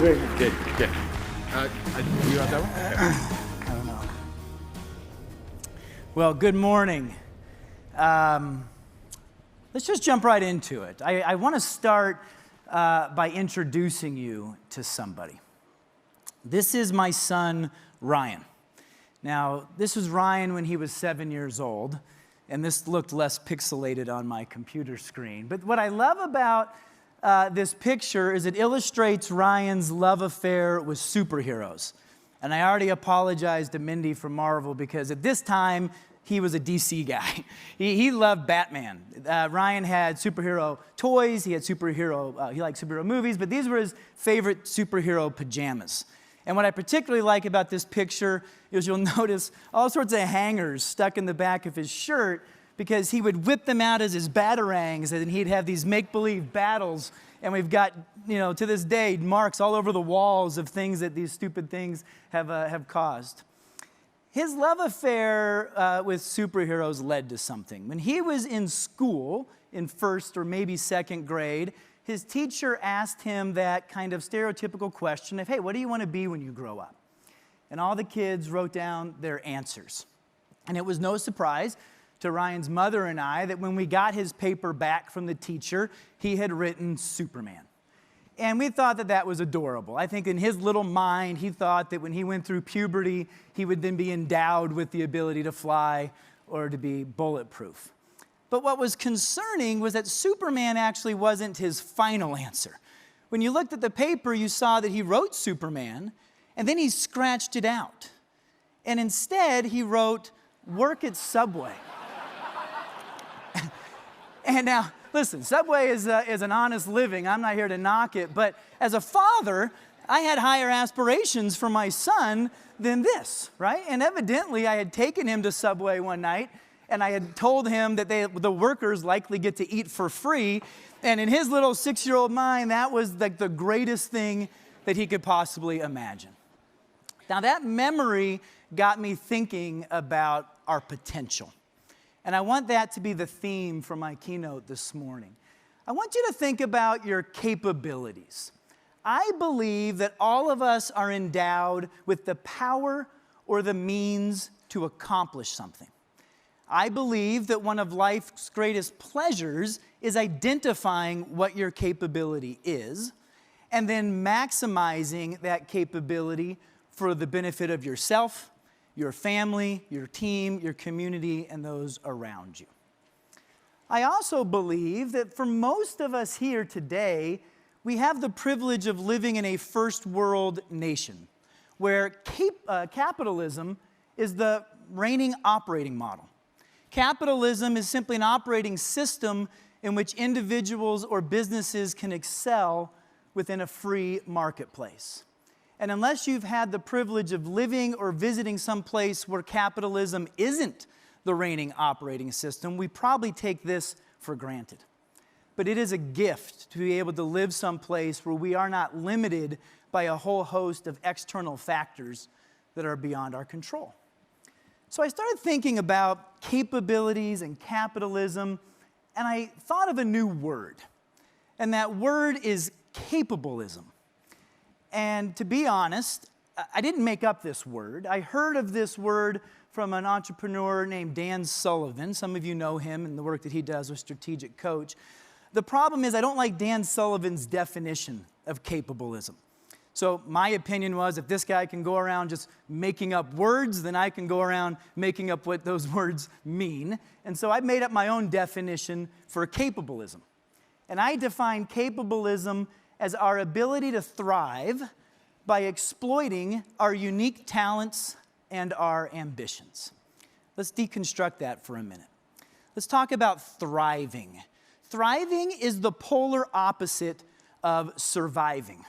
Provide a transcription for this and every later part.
Very good. Good, good. You want that one? Okay. I don't know. Well, good morning. Let's just jump right into it. I want to start by introducing you to somebody. This is my son, Ryan. Now, this was Ryan when he was 7 years old, and this looked less pixelated on my computer screen. But what I love about this picture is it illustrates Ryan's love affair with superheroes. And I already apologized to Mindy from Marvel because at this time, he was a DC guy. He loved Batman. Ryan had superhero toys, he liked superhero movies, but these were his favorite superhero pajamas. And what I particularly like about this picture is you'll notice all sorts of hangers stuck in the back of his shirt because he would whip them out as his batarangs, and he'd have these make-believe battles. And we've got, to this day, marks all over the walls of things that these stupid things have caused. His love affair with superheroes led to something. When he was in school, in first or maybe second grade, his teacher asked him that kind of stereotypical question of, hey, what do you want to be when you grow up? And all the kids wrote down their answers. And it was no surprise to Ryan's mother and I that when we got his paper back from the teacher, he had written Superman. And we thought that that was adorable. I think in his little mind, he thought that when he went through puberty, he would then be endowed with the ability to fly or to be bulletproof. But what was concerning was that Superman actually wasn't his final answer. When you looked at the paper, you saw that he wrote Superman, and then he scratched it out. And instead, he wrote, work at Subway. And now, listen, Subway is an honest living. I'm not here to knock it. But as a father, I had higher aspirations for my son than this, right? And evidently, I had taken him to Subway one night, and I had told him that the workers likely get to eat for free. And in his little 6-year-old mind, that was like the greatest thing that he could possibly imagine. Now, that memory got me thinking about our potential. And I want that to be the theme for my keynote this morning. I want you to think about your capabilities. I believe that all of us are endowed with the power or the means to accomplish something. I believe that one of life's greatest pleasures is identifying what your capability is and then maximizing that capability for the benefit of yourself, your family, your team, your community, and those around you. I also believe that for most of us here today, we have the privilege of living in a first world nation where capitalism is the reigning operating model. Capitalism is simply an operating system in which individuals or businesses can excel within a free marketplace. And unless you've had the privilege of living or visiting some place where capitalism isn't the reigning operating system, we probably take this for granted. But it is a gift to be able to live someplace where we are not limited by a whole host of external factors that are beyond our control. So I started thinking about capabilities and capitalism, and I thought of a new word. And that word is capableism. And to be honest, I didn't make up this word. I heard of this word from an entrepreneur named Dan Sullivan. Some of you know him and the work that he does with Strategic Coach. The problem is I don't like Dan Sullivan's definition of capableism. So my opinion was if this guy can go around just making up words, then I can go around making up what those words mean. And so I made up my own definition for capableism. And I define capableism as our ability to thrive by exploiting our unique talents and our ambitions. Let's deconstruct that for a minute. Let's talk about thriving. Thriving is the polar opposite of surviving.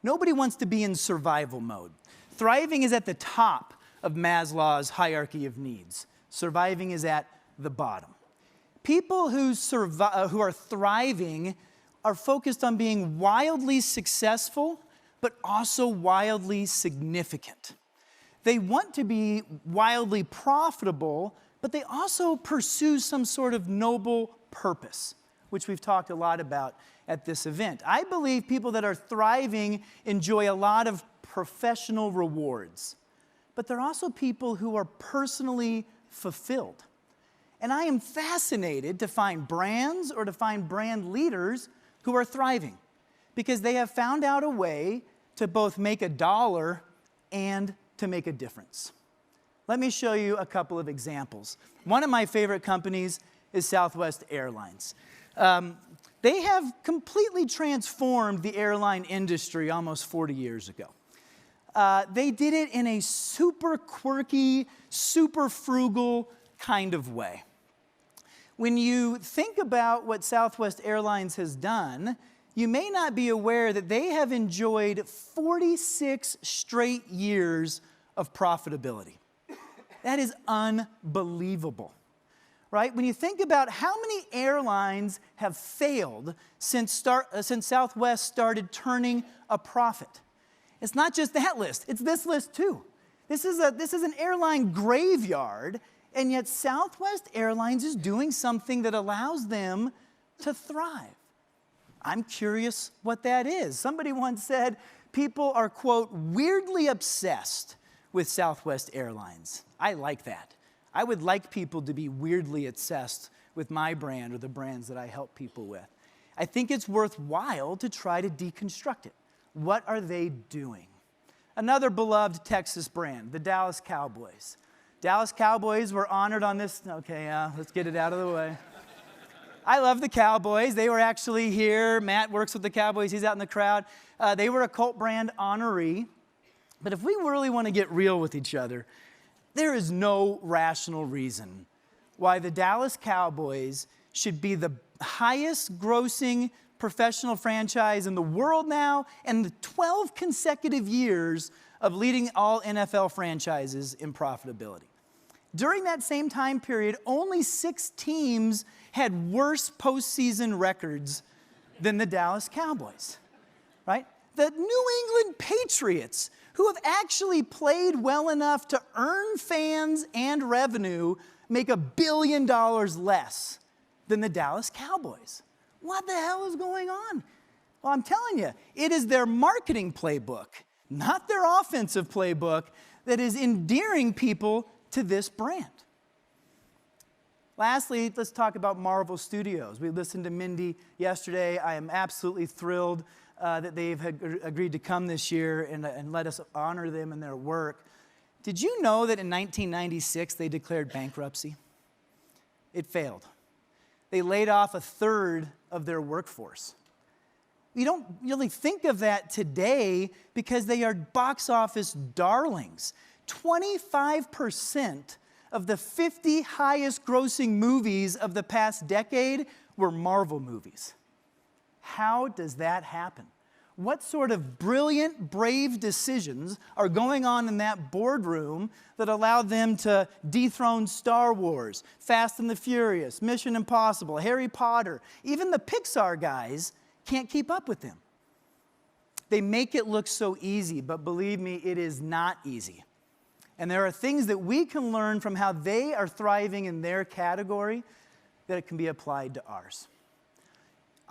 Nobody wants to be in survival mode. Thriving is at the top of Maslow's hierarchy of needs. Surviving is at the bottom. People who are thriving are focused on being wildly successful, but also wildly significant. They want to be wildly profitable, but they also pursue some sort of noble purpose. which we've talked a lot about at this event. I believe people that are thriving enjoy a lot of professional rewards, but they're also people who are personally fulfilled. And I am fascinated to find brands or to find brand leaders who are thriving because they have found out a way to both make a dollar and to make a difference. Let me show you a couple of examples. One of my favorite companies is Southwest Airlines. They have completely transformed the airline industry almost 40 years ago. They did it in a super quirky, super frugal kind of way. When you think about what Southwest Airlines has done, you may not be aware that they have enjoyed 46 straight years of profitability. That is unbelievable, right? When you think about how many airlines have failed since Southwest started turning a profit. It's not just that list, it's this list too. This is an airline graveyard, and yet Southwest Airlines is doing something that allows them to thrive. I'm curious what that is. Somebody once said people are, quote, weirdly obsessed with Southwest Airlines. I like that. I would like people to be weirdly obsessed with my brand or the brands that I help people with. I think it's worthwhile to try to deconstruct it. What are they doing? Another beloved Texas brand, the Dallas Cowboys. Dallas Cowboys were honored on this. Okay, let's get it out of the way. I love the Cowboys. They were actually here. Matt works with the Cowboys. He's out in the crowd. They were a cult brand honoree. But if we really want to get real with each other, there is no rational reason why the Dallas Cowboys should be the highest grossing professional franchise in the world now and the 12 consecutive years of leading all NFL franchises in profitability. During that same time period, only 6 teams had worse postseason records than the Dallas Cowboys, right? The New England Patriots, who have actually played well enough to earn fans and revenue, make $1 billion less than the Dallas Cowboys. What the hell is going on? Well, I'm telling you, it is their marketing playbook, not their offensive playbook, that is endearing people to this brand. Lastly, let's talk about Marvel Studios. We listened to Mindy yesterday. I am absolutely thrilled that they've agreed to come this year and let us honor them in their work. Did you know that in 1996 they declared bankruptcy? It failed. They laid off 1/3 of their workforce. You don't really think of that today because they are box office darlings. 25% of the 50 highest grossing movies of the past decade were Marvel movies. How does that happen? What sort of brilliant, brave decisions are going on in that boardroom that allowed them to dethrone Star Wars, Fast and the Furious, Mission Impossible, Harry Potter? Even the Pixar guys can't keep up with them. They make it look so easy, but believe me, it is not easy. And there are things that we can learn from how they are thriving in their category that it can be applied to ours.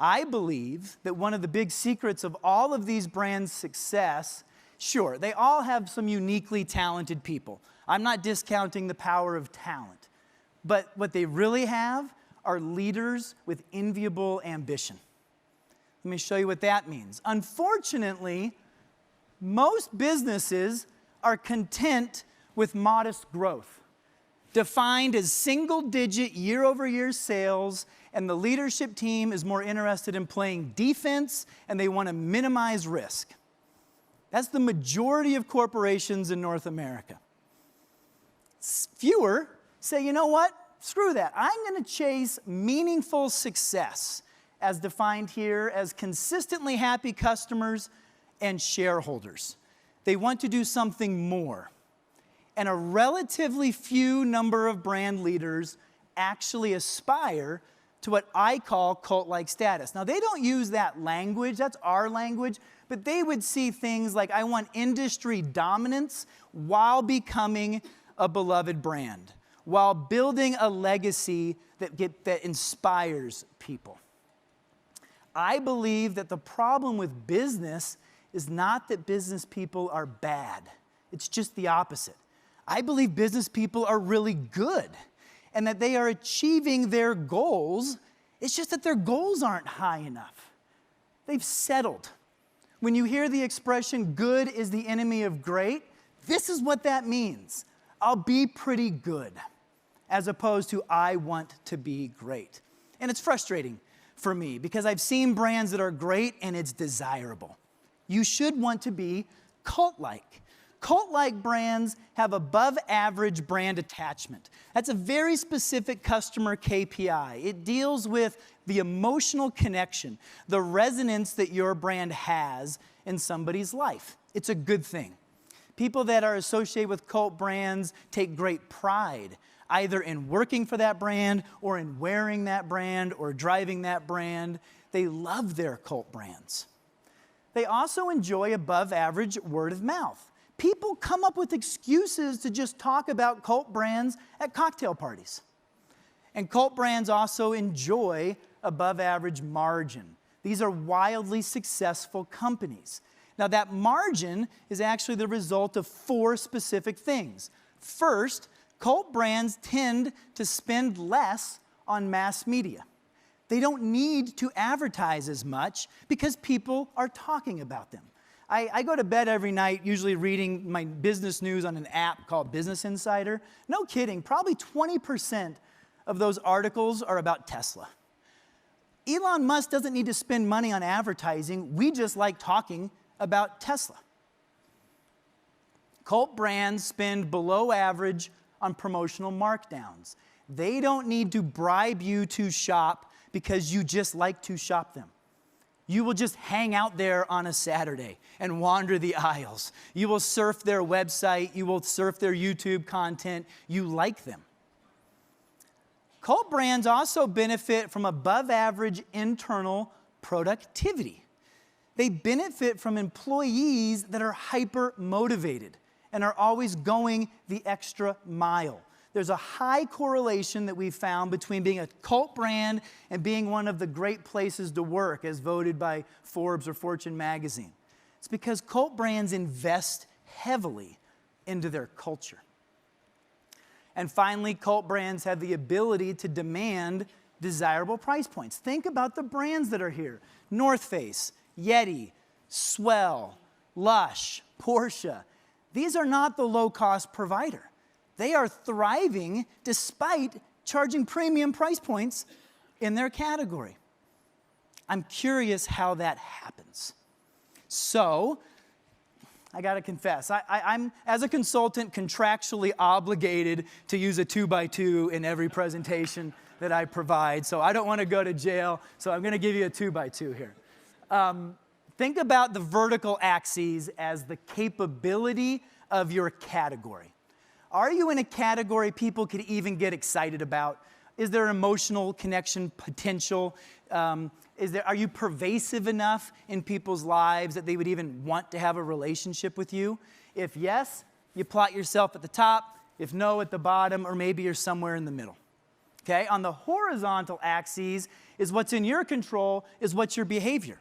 I believe that one of the big secrets of all of these brands' success, sure, they all have some uniquely talented people. I'm not discounting the power of talent. But what they really have are leaders with enviable ambition. Let me show you what that means. Unfortunately, most businesses are content with modest growth, defined as single-digit year-over-year sales, and the leadership team is more interested in playing defense, and they want to minimize risk. That's the majority of corporations in North America. Fewer say, you know what? Screw that. I'm going to chase meaningful success, as defined here as consistently happy customers and shareholders. They want to do something more. And a relatively few number of brand leaders actually aspire to what I call cult-like status. Now, they don't use that language, that's our language, but they would see things like, I want industry dominance while becoming a beloved brand, while building a legacy that inspires people. I believe that the problem with business is not that business people are bad. It's just the opposite. I believe business people are really good and that they are achieving their goals. It's just that their goals aren't high enough. They've settled. When you hear the expression, good is the enemy of great, this is what that means. I'll be pretty good, as opposed to I want to be great. And it's frustrating for me because I've seen brands that are great and it's desirable. You should want to be cult-like. Cult-like brands have above average brand attachment. That's a very specific customer KPI. It deals with the emotional connection, the resonance that your brand has in somebody's life. It's a good thing. People that are associated with cult brands take great pride, either in working for that brand or in wearing that brand or driving that brand. They love their cult brands. They also enjoy above average word of mouth. People come up with excuses to just talk about cult brands at cocktail parties. And cult brands also enjoy above average margin. These are wildly successful companies. Now that margin is actually the result of 4 specific things. First, cult brands tend to spend less on mass media. They don't need to advertise as much because people are talking about them. I go to bed every night usually reading my business news on an app called Business Insider. No kidding, probably 20% of those articles are about Tesla. Elon Musk doesn't need to spend money on advertising. We just like talking about Tesla. Cult brands spend below average on promotional markdowns. They don't need to bribe you to shop because you just like to shop them. You will just hang out there on a Saturday and wander the aisles. You will surf their website. You will surf their YouTube content. You like them. Cult brands also benefit from above average internal productivity. They benefit from employees that are hyper motivated and are always going the extra mile. There's a high correlation that we've found between being a cult brand and being one of the great places to work as voted by Forbes or Fortune magazine. It's because cult brands invest heavily into their culture. And finally, cult brands have the ability to demand desirable price points. Think about the brands that are here. North Face, Yeti, Swell, Lush, Porsche. These are not the low-cost provider. They are thriving despite charging premium price points in their category. I'm curious how that happens. So, I got to confess, I'm, as a consultant, contractually obligated to use a 2x2 in every presentation that I provide. So I don't want to go to jail, so I'm going to give you a 2x2 here. Think about the vertical axes as the capability of your category. Are you in a category people could even get excited about? Is there emotional connection potential? Are you pervasive enough in people's lives that they would even want to have a relationship with you? If yes, you plot yourself at the top. If no, at the bottom, or maybe you're somewhere in the middle. Okay? On the horizontal axes is what's in your control, is what's your behavior.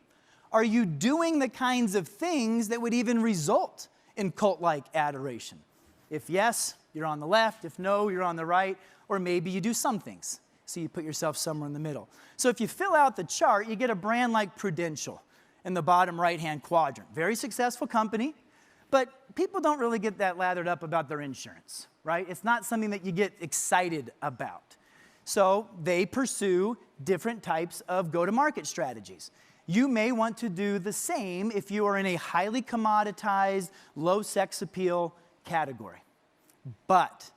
Are you doing the kinds of things that would even result in cult-like adoration? If yes, you're on the left. If no, you're on the right. Or maybe you do some things. So you put yourself somewhere in the middle. So if you fill out the chart, you get a brand like Prudential in the bottom right-hand quadrant. Very successful company, but people don't really get that lathered up about their insurance, right? It's not something that you get excited about. So they pursue different types of go-to-market strategies. You may want to do the same if you are in a highly commoditized, low sex appeal category. But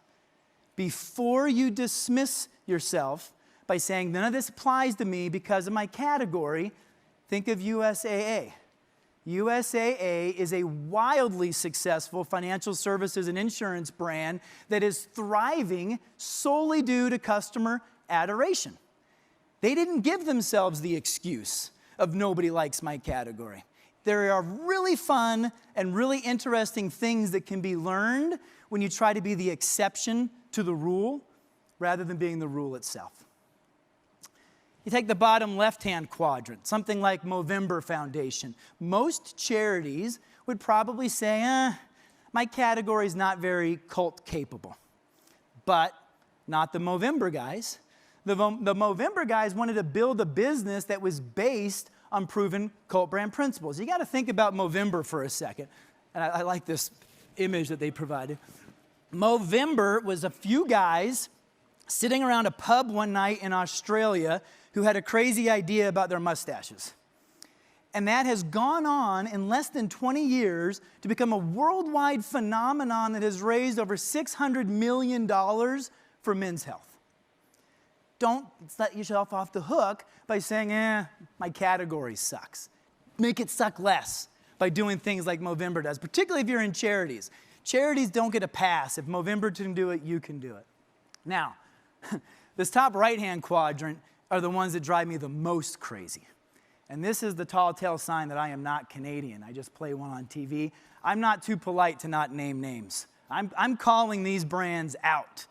before you dismiss yourself by saying, none of this applies to me because of my category, think of USAA. USAA is a wildly successful financial services and insurance brand that is thriving solely due to customer adoration. They didn't give themselves the excuse of nobody likes my category. There are really fun and really interesting things that can be learned when you try to be the exception to the rule rather than being the rule itself. You take the bottom left-hand quadrant, something like Movember Foundation. Most charities would probably say, my category is not very cult capable. But not the Movember guys. The Movember guys wanted to build a business that was based on proven cult brand principles. You got to think about Movember for a second. And I like this image that they provided. Movember was a few guys sitting around a pub one night in Australia who had a crazy idea about their mustaches. And that has gone on in less than 20 years to become a worldwide phenomenon that has raised over $600 million for men's health. Don't let yourself off the hook by saying, my category sucks. Make it suck less by doing things like Movember does, particularly if you're in charities. Charities don't get a pass. If Movember can do it, you can do it. Now, this top right-hand quadrant are the ones that drive me the most crazy. And this is the tall tale sign that I am not Canadian. I just play one on TV. I'm not too polite to not name names. I'm calling these brands out.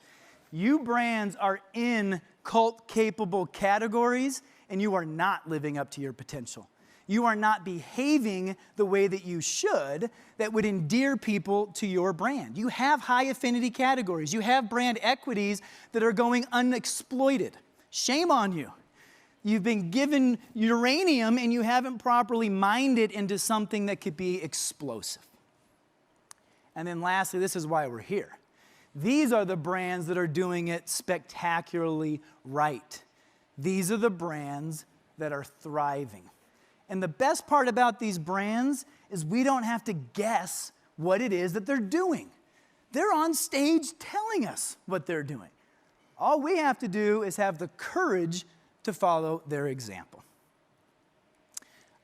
You brands are in cult-capable categories, and you are not living up to your potential. You are not behaving the way that you should that would endear people to your brand. You have high-affinity categories. You have brand equities that are going unexploited. Shame on you. You've been given uranium and you haven't properly mined it into something that could be explosive. And then lastly, this is why we're here. These are the brands that are doing it spectacularly right. These are the brands that are thriving. And the best part about these brands is we don't have to guess what it is that they're doing. They're on stage telling us what they're doing. All we have to do is have the courage to follow their example.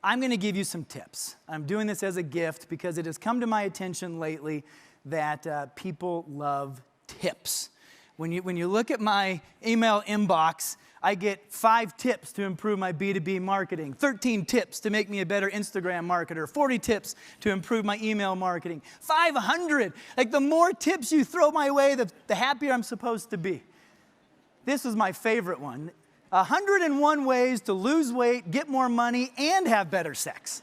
I'm going to give you some tips. I'm doing this as a gift because it has come to my attention lately that people love tips. When you look at my email inbox, I get 5 tips to improve my B2B marketing, 13 tips to make me a better Instagram marketer, 40 tips to improve my email marketing, 500. Like the more tips you throw my way, the happier I'm supposed to be. This is my favorite one. 101 ways to lose weight, get more money, and have better sex.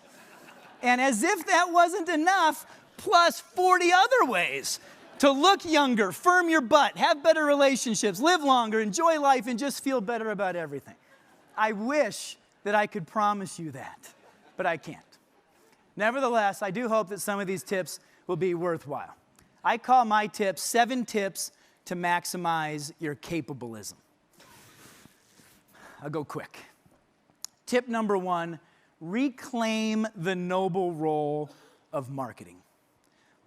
And as if that wasn't enough, plus 40 other ways to look younger, firm your butt, have better relationships, live longer, enjoy life, and just feel better about everything. I wish that I could promise you that, but I can't. Nevertheless, I do hope that some of these tips will be worthwhile. I call my tips 7 tips to maximize your capabilism. I'll go quick. Tip number 1, reclaim the noble role of marketing.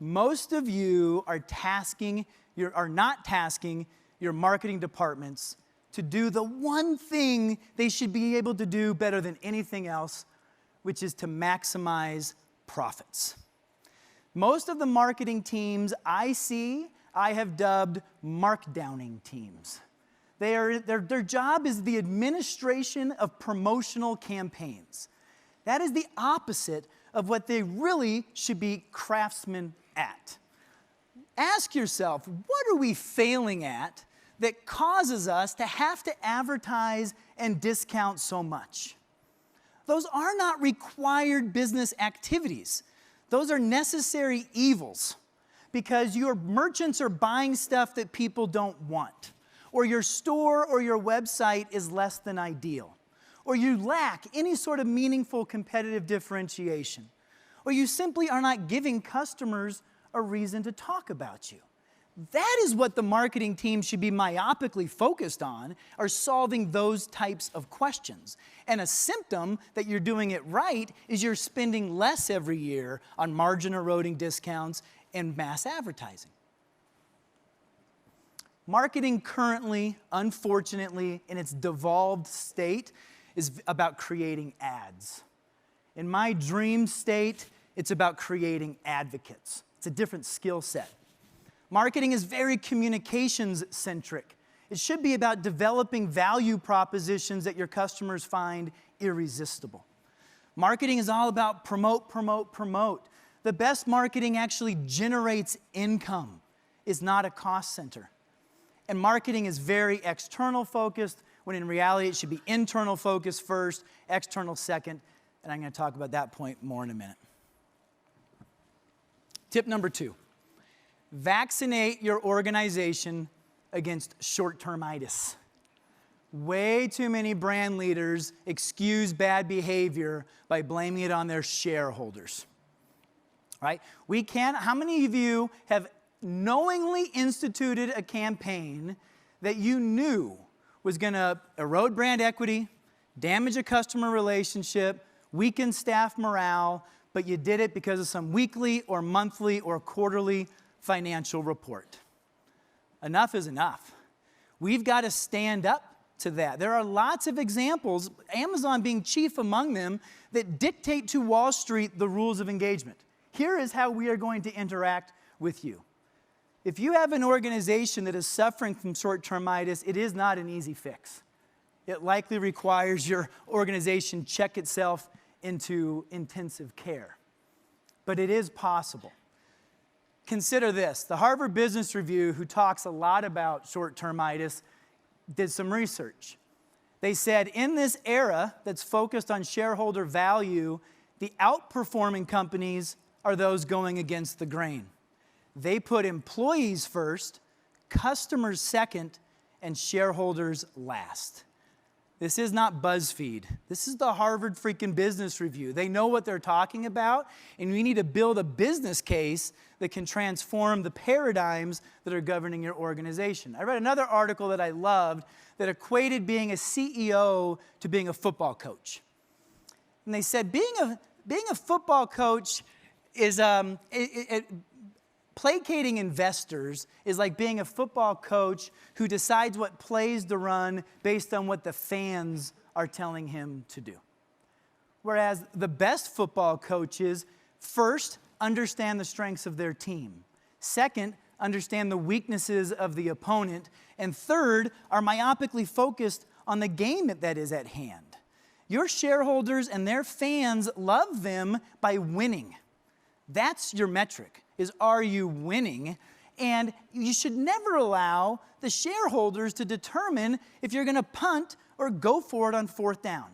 Most of you are not tasking your marketing departments to do the one thing they should be able to do better than anything else, which is to maximize profits. Most of the marketing teams I see, I have dubbed markdowning teams. Their job is the administration of promotional campaigns. That is the opposite of what they really should be craftsmen at. Ask yourself, what are we failing at that causes us to have to advertise and discount so much? Those are not required business activities. Those are necessary evils because your merchants are buying stuff that people don't want, or your store or your website is less than ideal, or you lack any sort of meaningful competitive differentiation, or you simply are not giving customers a reason to talk about you. That is what the marketing team should be myopically focused on, are solving those types of questions. And a symptom that you're doing it right is you're spending less every year on margin-eroding discounts and mass advertising. Marketing currently, unfortunately, in its devolved state, is about creating ads. In my dream state, it's about creating advocates. It's a different skill set. Marketing is very communications-centric. It should be about developing value propositions that your customers find irresistible. Marketing is all about promote, promote, promote. The best marketing actually generates income, is not a cost center. And marketing is very external focused, when in reality it should be internal focus first, external second, and I'm going to talk about that point more in a minute. Tip number 2, vaccinate your organization against short-termitis. Way too many brand leaders excuse bad behavior by blaming it on their shareholders. Right? How many of you have knowingly instituted a campaign that you knew was going to erode brand equity, damage a customer relationship, weaken staff morale, but you did it because of some weekly or monthly or quarterly financial report? Enough is enough. We've got to stand up to that. There are lots of examples, Amazon being chief among them, that dictate to Wall Street the rules of engagement. Here is how we are going to interact with you. If you have an organization that is suffering from short-termitis, it is not an easy fix. It likely requires your organization check itself into intensive care. But it is possible. Consider this. The Harvard Business Review, who talks a lot about short-termitis, did some research. They said in this era that's focused on shareholder value, the outperforming companies are those going against the grain. They put employees first, customers second, and shareholders last. This is not BuzzFeed. This is the Harvard freaking Business Review. They know what they're talking about, and we need to build a business case that can transform the paradigms that are governing your organization. I read another article that I loved that equated being a CEO to being a football coach. And they said being a football coach is placating investors is like being a football coach who decides what plays to run based on what the fans are telling him to do. Whereas the best football coaches, first, understand the strengths of their team. Second, understand the weaknesses of the opponent. And third, are myopically focused on the game that is at hand. Your shareholders and their fans love them by winning. That's your metric, is are you winning? And you should never allow the shareholders to determine if you're going to punt or go for it on 4th down.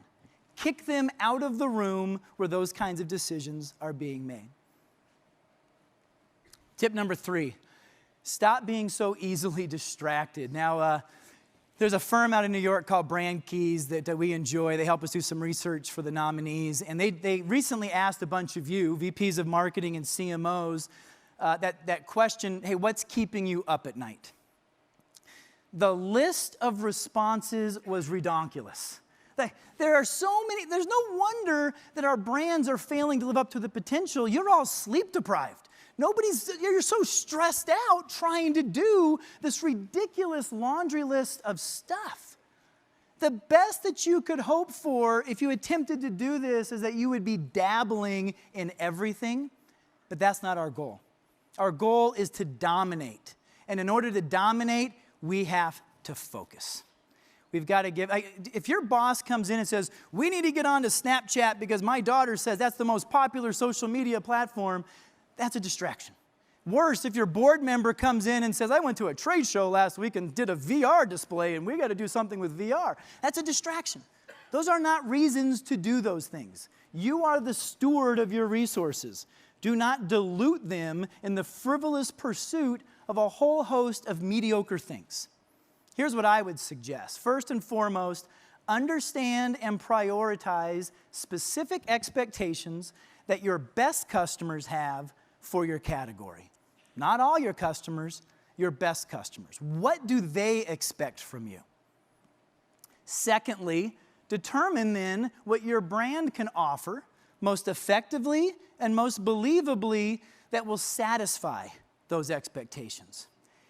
Kick them out of the room where those kinds of decisions are being made. Tip number 3, stop being so easily distracted. Now, there's a firm out in New York called Brand Keys that we enjoy. They help us do some research for the nominees. And they recently asked a bunch of you, VPs of marketing and CMOs, that question, hey, what's keeping you up at night? The list of responses was redonkulous. There are so many, there's no wonder that our brands are failing to live up to the potential. You're all sleep deprived. You're so stressed out trying to do this ridiculous laundry list of stuff. The best that you could hope for if you attempted to do this is that you would be dabbling in everything, but that's not our goal. Our goal is to dominate. And in order to dominate, we have to focus. We've got to if your boss comes in and says, we need to get on to Snapchat because my daughter says that's the most popular social media platform, that's a distraction. Worse, if your board member comes in and says, I went to a trade show last week and did a VR display and we got to do something with VR, that's a distraction. Those are not reasons to do those things. You are the steward of your resources. Do not dilute them in the frivolous pursuit of a whole host of mediocre things. Here's what I would suggest. First and foremost, understand and prioritize specific expectations that your best customers have for your category. Not all your customers, your best customers. What do they expect from you? Secondly, determine then what your brand can offer most effectively and most believably that will satisfy those expectations.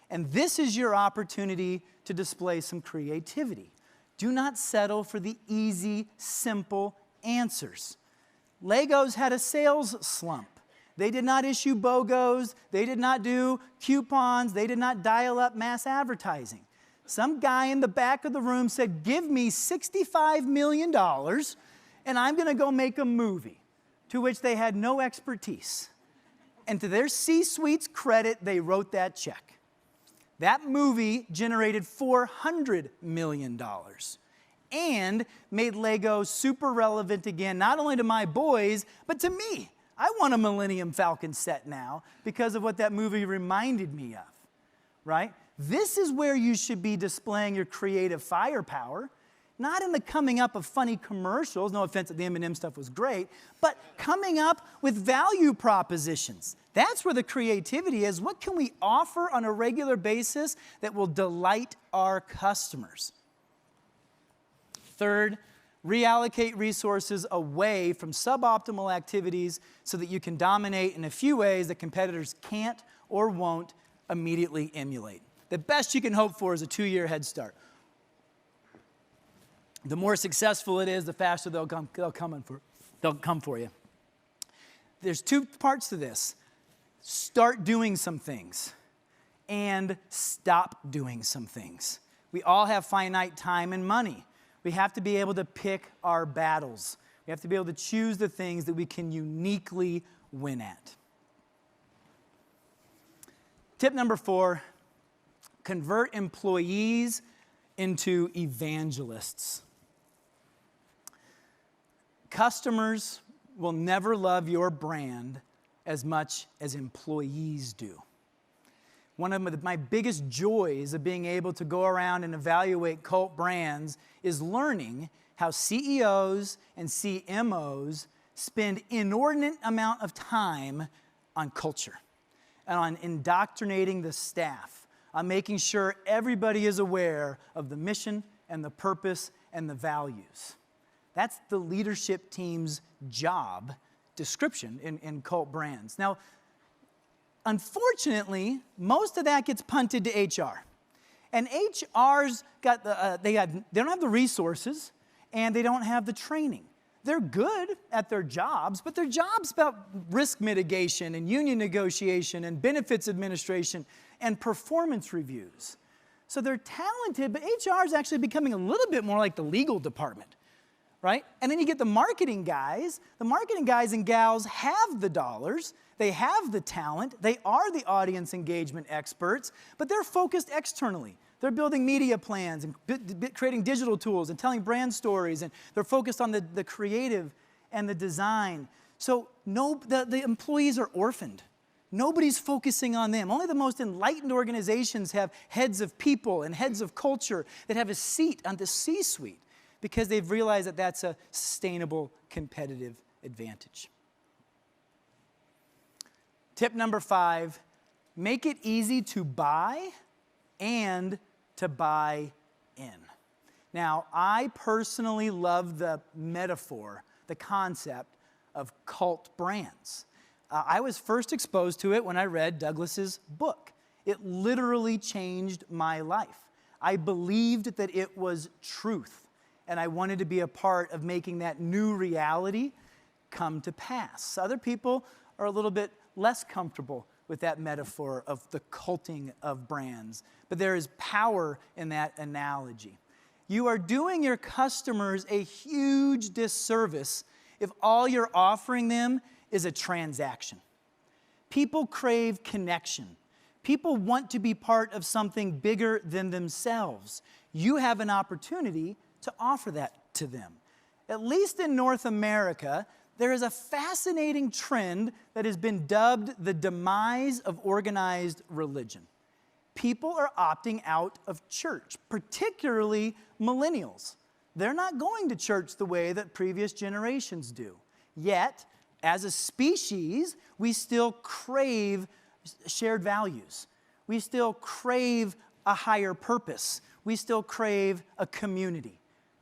And this is your opportunity to display some creativity. Do not settle for the easy, simple answers. Legos had a sales slump. They did not issue BOGOs. They did not do coupons. They did not dial up mass advertising. Some guy in the back of the room said, give me $65 million and I'm going to go make a movie, to which they had no expertise. And to their C-suite's credit, they wrote that check. That movie generated $400 million. and made Lego super relevant again, not only to my boys, but to me. I want a Millennium Falcon set now because of what that movie reminded me of, right? This is where you should be displaying your creative firepower, not in the coming up of funny commercials. No offense that the M&M stuff was great, but coming up with value propositions. That's where the creativity is. What can we offer on a regular basis that will delight our customers? Third, reallocate resources away from suboptimal activities so that you can dominate in a few ways that competitors can't or won't immediately emulate. The best you can hope for is a 2-year head start. The more successful it is, the faster they'll come for you. There's 2 parts to this. Start doing some things and stop doing some things. We all have finite time and money. We have to be able to pick our battles. We have to be able to choose the things that we can uniquely win at. Tip number 4, convert employees into evangelists. Customers will never love your brand as much as employees do. One of my biggest joys of being able to go around and evaluate cult brands is learning how CEOs and CMOs spend inordinate amount of time on culture and on indoctrinating the staff, on making sure everybody is aware of the mission and the purpose and the values. That's the leadership team's job description in cult brands. Now, unfortunately, most of that gets punted to HR. And HR's they don't have the resources and they don't have the training. They're good at their jobs, but their job's about risk mitigation and union negotiation and benefits administration and performance reviews. So they're talented, but HR is actually becoming a little bit more like the legal department, right? And then you get the marketing guys. The marketing guys and gals have the dollars. They have the talent. They are the audience engagement experts, but they're focused externally. They're building media plans and creating digital tools and telling brand stories, and they're focused on the creative and the design. So the employees are orphaned. Nobody's focusing on them. Only the most enlightened organizations have heads of people and heads of culture that have a seat on the C-suite because they've realized that that's a sustainable competitive advantage. Tip number 5, make it easy to buy and to buy in. Now, I personally love the metaphor, the concept of cult brands. I was first exposed to it when I read Douglas's book. It literally changed my life. I believed that it was truth, and I wanted to be a part of making that new reality come to pass. Other people are a little bit less comfortable with that metaphor of the culting of brands, but there is power in that analogy. You are doing your customers a huge disservice if all you're offering them is a transaction. People crave connection. People want to be part of something bigger than themselves. You have an opportunity to offer that to them. At least in North America, there is a fascinating trend that has been dubbed the demise of organized religion. People are opting out of church, particularly millennials. They're not going to church the way that previous generations do. Yet, as a species, we still crave shared values. We still crave a higher purpose. We still crave a community,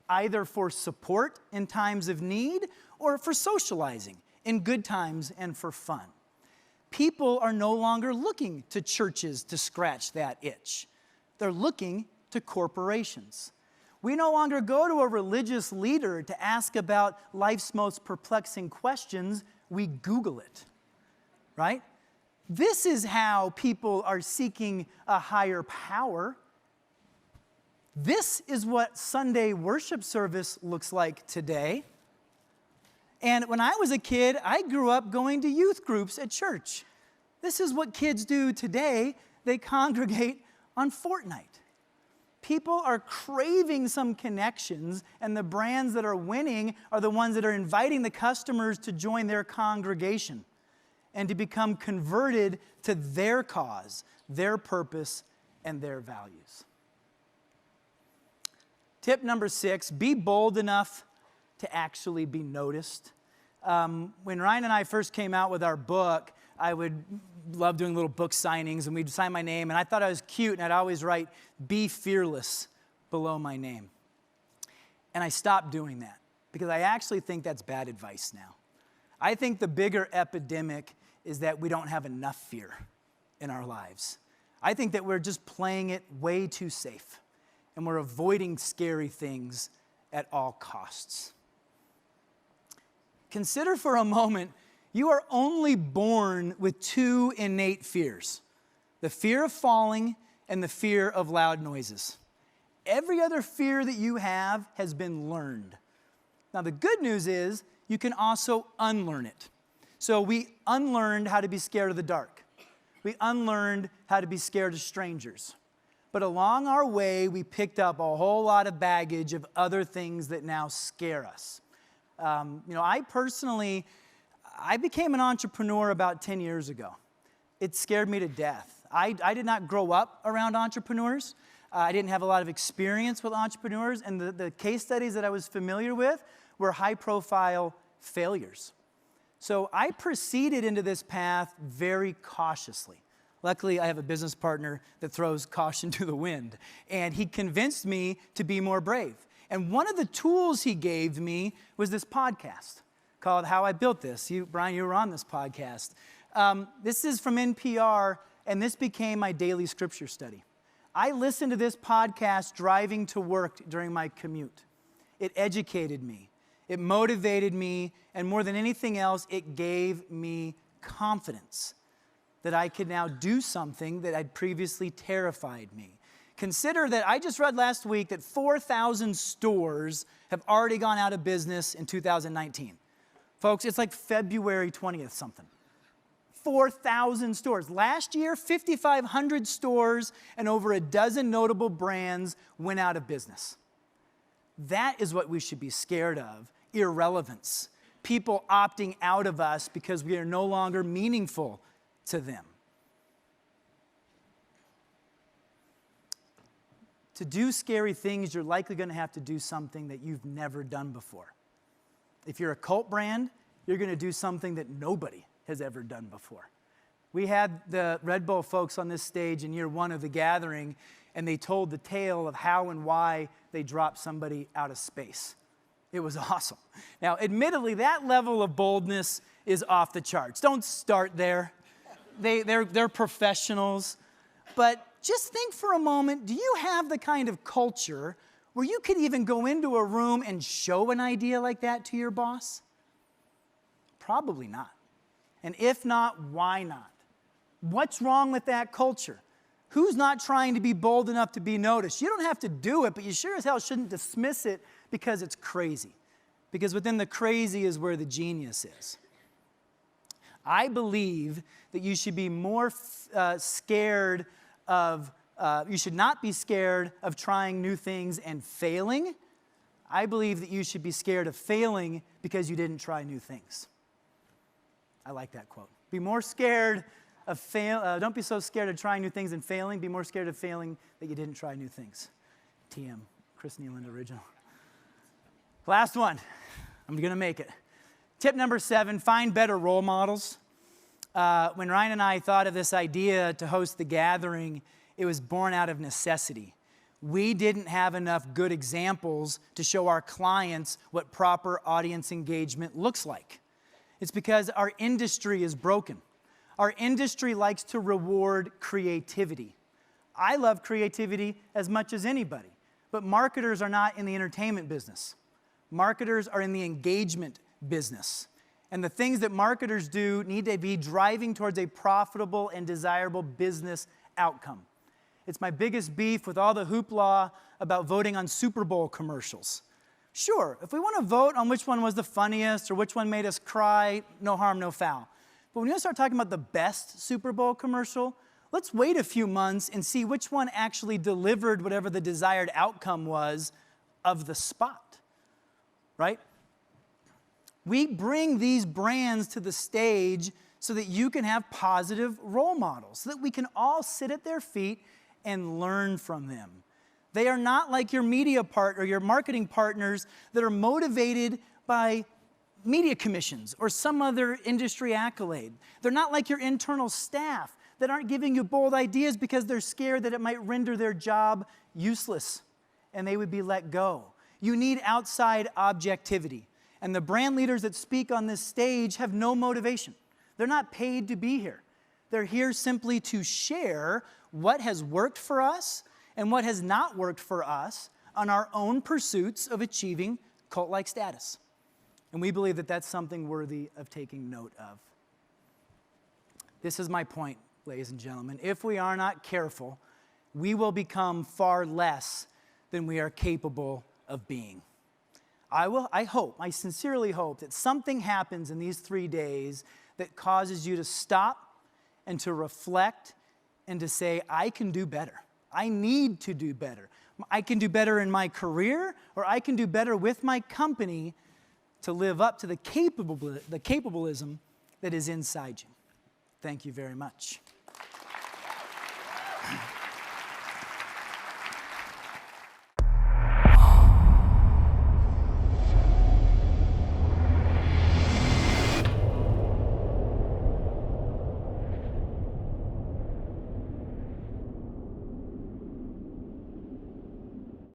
either for support in times of need or for socializing in good times and for fun. People are no longer looking to churches to scratch that itch. They're looking to corporations. We no longer go to a religious leader to ask about life's most perplexing questions. We Google it, right? This is how people are seeking a higher power. This is what Sunday worship service looks like today. And when I was a kid, I grew up going to youth groups at church. This is what kids do today. They congregate on Fortnite. People are craving some connections, and the brands that are winning are the ones that are inviting the customers to join their congregation and to become converted to their cause, their purpose, and their values. Tip number 6, be bold enough to actually be noticed. When Ryan and I first came out with our book, I would love doing little book signings, and we'd sign my name, and I thought I was cute, and I'd always write, "Be fearless," below my name. And I stopped doing that because I actually think that's bad advice now. I think the bigger epidemic is that we don't have enough fear in our lives. I think that we're just playing it way too safe, and we're avoiding scary things at all costs. Consider for a moment, you are only born with 2 innate fears: the fear of falling and the fear of loud noises. Every other fear that you have has been learned. Now, the good news is you can also unlearn it. So we unlearned how to be scared of the dark. We unlearned how to be scared of strangers. But along our way, we picked up a whole lot of baggage of other things that now scare us. I became an entrepreneur about 10 years ago. It scared me to death. I did not grow up around entrepreneurs. I didn't have a lot of experience with entrepreneurs, and the case studies that I was familiar with were high-profile failures. So I proceeded into this path very cautiously. Luckily, I have a business partner that throws caution to the wind, and he convinced me to be more brave. And one of the tools he gave me was this podcast called How I Built This. Brian, you were on this podcast. This is from NPR, and this became my daily scripture study. I listened to this podcast driving to work during my commute. It educated me. It motivated me, and more than anything else, it gave me confidence that I could now do something that had previously terrified me. Consider that I just read last week that 4,000 stores have already gone out of business in 2019. Folks, it's like February 20th something. 4,000 stores. Last year, 5,500 stores and over a dozen notable brands went out of business. That is what we should be scared of: irrelevance. People opting out of us because we are no longer meaningful to them. To do scary things, you're likely going to have to do something that you've never done before. If you're a cult brand, you're going to do something that nobody has ever done before. We had the Red Bull folks on this stage in year 1 of the gathering, and they told the tale of how and why they dropped somebody out of space. It was awesome. Now, admittedly, that level of boldness is off the charts. Don't start there. They're professionals. But just think for a moment, do you have the kind of culture where you could even go into a room and show an idea like that to your boss? Probably not. And if not, why not? What's wrong with that culture? Who's not trying to be bold enough to be noticed? You don't have to do it, but you sure as hell shouldn't dismiss it because it's crazy. Because within the crazy is where the genius is. I believe that you should be more scared of, you should not be scared of trying new things and failing. I believe that you should be scared of failing because you didn't try new things. I like that quote. Be more scared of don't be so scared of trying new things and failing. Be more scared of failing that you didn't try new things. TM, Chris Kneeland original. Last one. I'm going to make it. Tip number 7, find better role models. When Ryan and I thought of this idea to host the gathering, it was born out of necessity. We didn't have enough good examples to show our clients what proper audience engagement looks like. It's because our industry is broken. Our industry likes to reward creativity. I love creativity as much as anybody, but marketers are not in the entertainment business. Marketers are in the engagement business. And the things that marketers do need to be driving towards a profitable and desirable business outcome. It's my biggest beef with all the hoopla about voting on Super Bowl commercials. Sure, if we want to vote on which one was the funniest or which one made us cry, no harm, no foul. But when you start talking about the best Super Bowl commercial, let's wait a few months and see which one actually delivered whatever the desired outcome was of the spot, right? We bring these brands to the stage so that you can have positive role models, so that we can all sit at their feet and learn from them. They are not like your media partner, your marketing partners that are motivated by media commissions or some other industry accolade. They're not like your internal staff that aren't giving you bold ideas because they're scared that it might render their job useless and they would be let go. You need outside objectivity. And the brand leaders that speak on this stage have no motivation. They're not paid to be here. They're here simply to share what has worked for us and what has not worked for us on our own pursuits of achieving cult-like status. And we believe that that's something worthy of taking note of. This is my point, ladies and gentlemen. If we are not careful, we will become far less than we are capable of being. I sincerely hope that something happens in these 3 days that causes you to stop and to reflect and to say, I can do better. I need to do better. I can do better in my career, or I can do better with my company to live up to the capabilism that is inside you. Thank you very much.